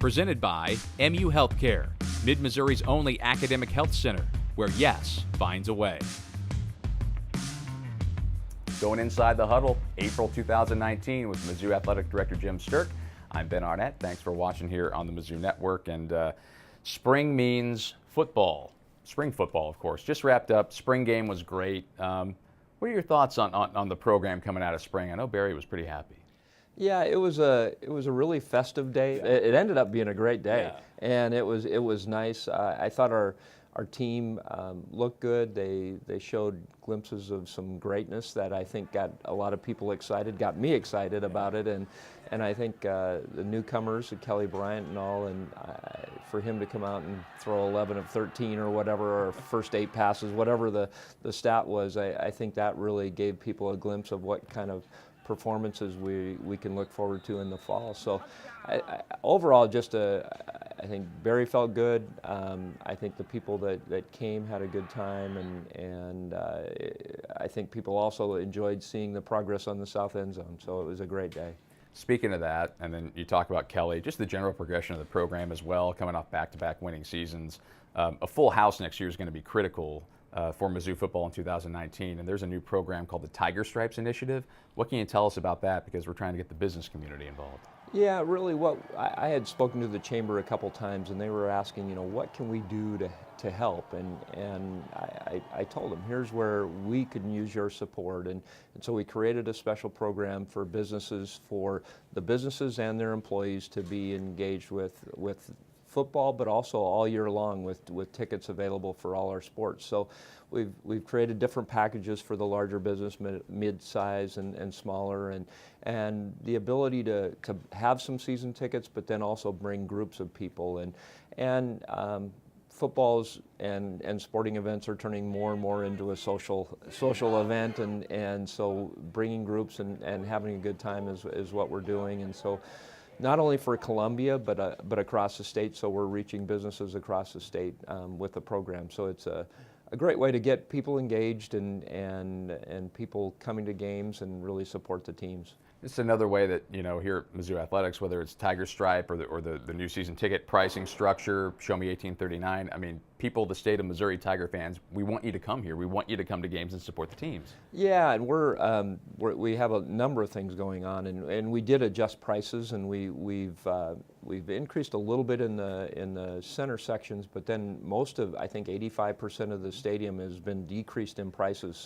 Presented by MU Healthcare, Mid-Missouri's only academic health center, where yes finds a way. Going inside the huddle, April 2019 with Mizzou Athletic Director Jim Sterk. I'm Ben Arnet. Thanks for watching here on the Mizzou Network. And spring means football. Spring football, of course. Just wrapped up. Spring game was great. What are your thoughts on the program coming out of spring? I know Barry was pretty happy. Yeah, it was a really festive day. It ended up being a great day, and it was nice. I thought our team looked good. They showed glimpses of some greatness that I think got a lot of people excited, got me excited about it, and I think the newcomers, Kelly Bryant and all, and for him to come out and throw 11 of 13 or whatever, or first 8 passes, whatever the stat was, I think that really gave people a glimpse of what kind of performances we can look forward to in the fall. So overall, I think Barry felt good. I think the people that came had a good time, and I think people also enjoyed seeing the progress on the south end zone. So it was a great day. Speaking of that, and then you talk about Kelly, just the general progression of the program as well, coming off back-to-back winning seasons. A full house next year is going to be critical for Mizzou football in 2019, and there's a new program called the Tiger Stripes Initiative. What can you tell us about that? Because we're trying to get the business community involved. Yeah, really. What I had spoken to the chamber a couple times, and they were asking, what can we do to help? And I told them, here's where we could use your support, and so we created a special program for the businesses and their employees to be engaged with football, but also all year long with tickets available for all our sports. So we've created different packages for the larger business, mid-size and smaller, and the ability to have some season tickets, but then also bring groups of people, and footballs and sporting events are turning more and more into a social event, and so bringing groups and having a good time is what we're doing. And so not only for Columbia, but across the state, so we're reaching businesses across the state with the program. So it's a great way to get people engaged and people coming to games and really support the teams. It's another way that, here at Mizzou Athletics, whether it's Tiger Stripe or the new season ticket pricing structure, Show Me 1839, I mean, people, the state of Missouri Tiger fans, we want you to come here. We want you to come to games and support the teams. Yeah, and we have a number of things going on, and we did adjust prices, and we've increased a little bit in the center sections, but then I think 85% of the stadium has been decreased in prices.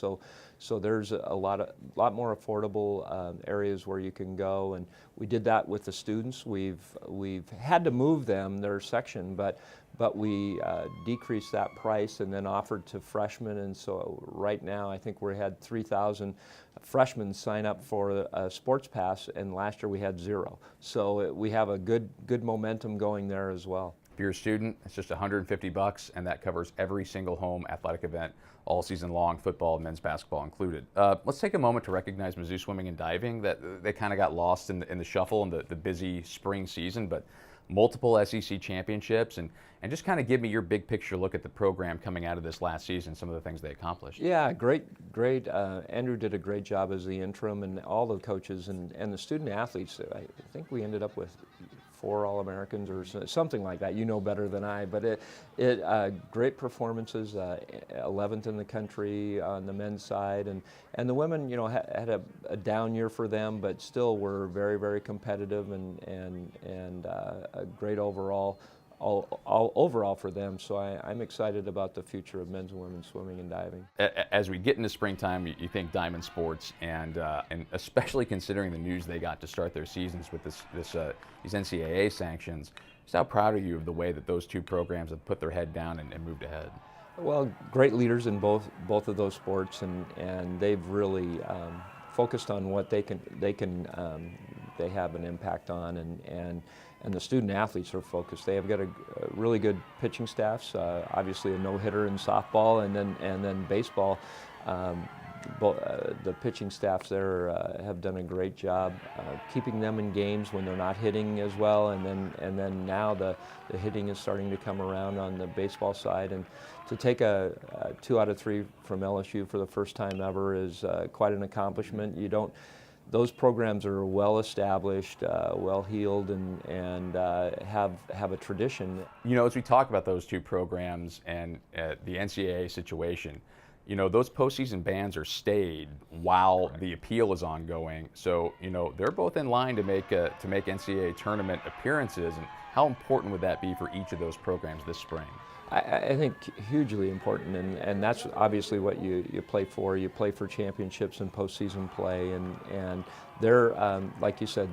So there's a lot more affordable areas where you can go, and we did that with the students. We've had to move their section, but we decreased that price and then offered to freshmen. And so right now I think we had 3,000 freshmen sign up for a sports pass, and last year we had 0. So we have a good momentum going there as well. If you're a student, it's just $150, and that covers every single home athletic event all season long, football, men's basketball included. Let's take a moment to recognize Mizzou swimming and diving. That they kind of got lost in the shuffle in the busy spring season, but multiple SEC championships, and just kind of give me your big picture look at the program coming out of this last season, some of the things they accomplished. Yeah, great. Andrew did a great job as the interim, and all the coaches and the student athletes. I think we ended up with 4 All-Americans or something like that. You know better than I, but great performances, 11th in the country on the men's side, and the women, had a down year for them, but still were very, very competitive and a great overall for them. So I'm excited about the future of men's and women's swimming and diving. As we get into springtime, you think Diamond Sports, and especially considering the news they got to start their seasons with these NCAA sanctions. Just how proud are you of the way that those two programs have put their head down and moved ahead? Well, great leaders in both of those sports, and they've really focused on what they have an impact on, and the student athletes are focused. They have got a really good pitching staffs, obviously a no-hitter in softball, and then baseball. The pitching staffs there have done a great job keeping them in games when they're not hitting as well, and then now the hitting is starting to come around on the baseball side, and to take a 2 out of 3 from LSU for the first time ever is quite an accomplishment. those programs are well established, well heeled, and have a tradition. You know, as we talk about those two programs and the NCAA situation, you know, those postseason bans are stayed while the appeal is ongoing. So, you know, they're both in line to make NCAA tournament appearances. And how important would that be for each of those programs this spring? I think hugely important, and that's obviously what you play for. You play for championships and postseason play, and they're like you said,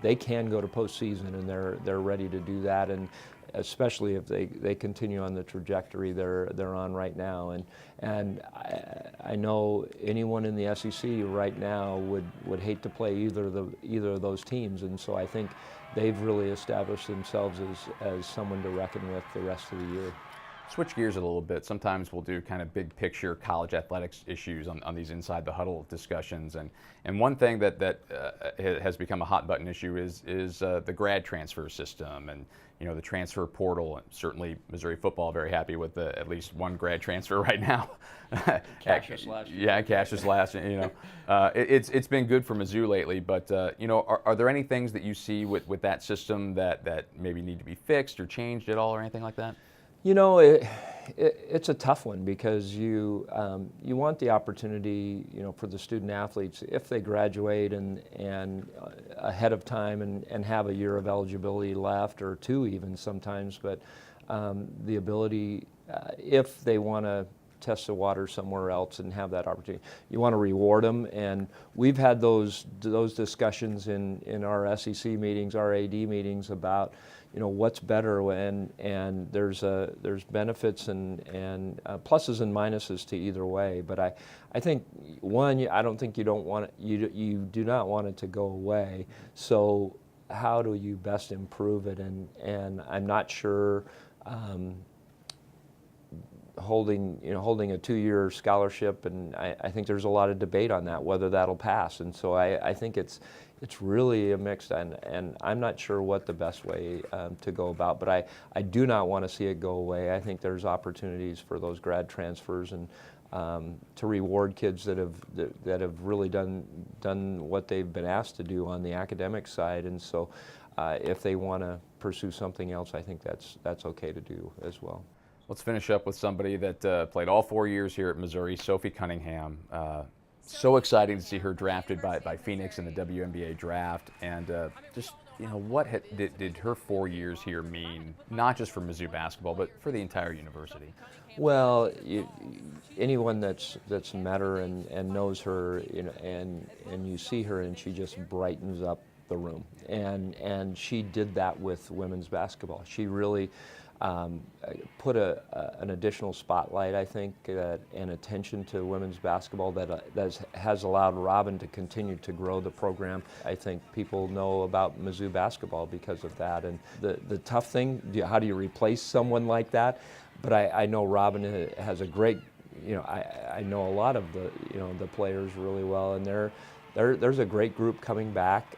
they can go to postseason, and they're ready to do that, and especially if they continue on the trajectory they're on right now. And I know anyone in the SEC right now would hate to play either of those teams, and so I think they've really established themselves as someone to reckon with the rest of the year. Switch gears a little bit. Sometimes we'll do kind of big picture college athletics issues on these Inside the Huddle discussions. And one thing that has become a hot button issue is the grad transfer system and, you know, the transfer portal. And certainly Missouri football very happy with at least one grad transfer right now. Cassius last year. Yeah, Cassius last. You know, it's been good for Mizzou lately. But you know, are there any things that you see with that system that maybe need to be fixed or changed at all or anything like that? You know, it's a tough one because you want the opportunity, you know, for the student athletes if they graduate and ahead of time and have a year of eligibility left or two even sometimes, but the ability if they want to test the water somewhere else and have that opportunity, you want to reward them, and we've had those discussions in our SEC meetings, our AD meetings about, you know, what's better and there's benefits and pluses and minuses to either way. But I think one, I don't think you do not want it to go away. So how do you best improve it? And I'm not sure. Holding a 2-year scholarship, and I think there's a lot of debate on that, whether that'll pass. And so I think it's really a mix, and I'm not sure what the best way to go about, but I do not want to see it go away. I think there's opportunities for those grad transfers and to reward kids that have really done what they've been asked to do on the academic side. And so if they want to pursue something else, I think that's okay to do as well. Let's finish up with somebody that played all 4 years here at Missouri, Sophie Cunningham. So exciting to see her drafted by Phoenix in the WNBA draft. And just, you know, what did her 4 years here mean, not just for Mizzou basketball, but for the entire university? Well, anyone that's met her and knows her, you know, and you see her and she just brightens up the room. And she did that with women's basketball. She really put an additional spotlight, I think, and attention to women's basketball that has allowed Robin to continue to grow the program. I think people know about Mizzou basketball because of that. And the tough thing, how do you replace someone like that? But I know Robin has a great, you know, I know a lot of the players really well, and there's a great group coming back,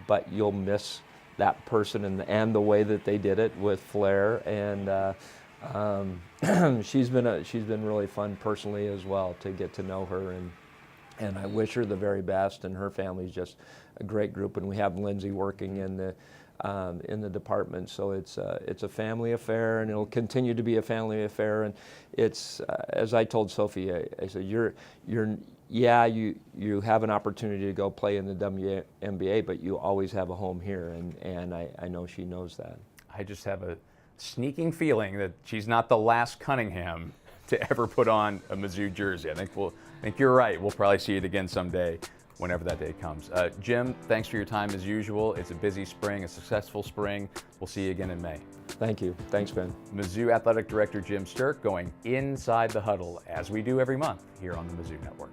but you'll miss that person and the way that they did it with flair, and she's been really fun personally as well to get to know her, and I wish her the very best, and her family's just a great group, and we have Lindsay working in the department, so it's a family affair, and it'll continue to be a family affair. And it's as I told Sophie, I said you have an opportunity to go play in the WNBA, but you always have a home here, and I know she knows that. I just have a sneaking feeling that she's not the last Cunningham to ever put on a Mizzou jersey. I think you're right. We'll probably see it again someday, whenever that day comes. Jim, thanks for your time as usual. It's a busy spring, a successful spring. We'll see you again in May. Thank you. Thanks, Ben. Mizzou Athletic Director Jim Sterk going inside the huddle, as we do every month here on the Mizzou Network.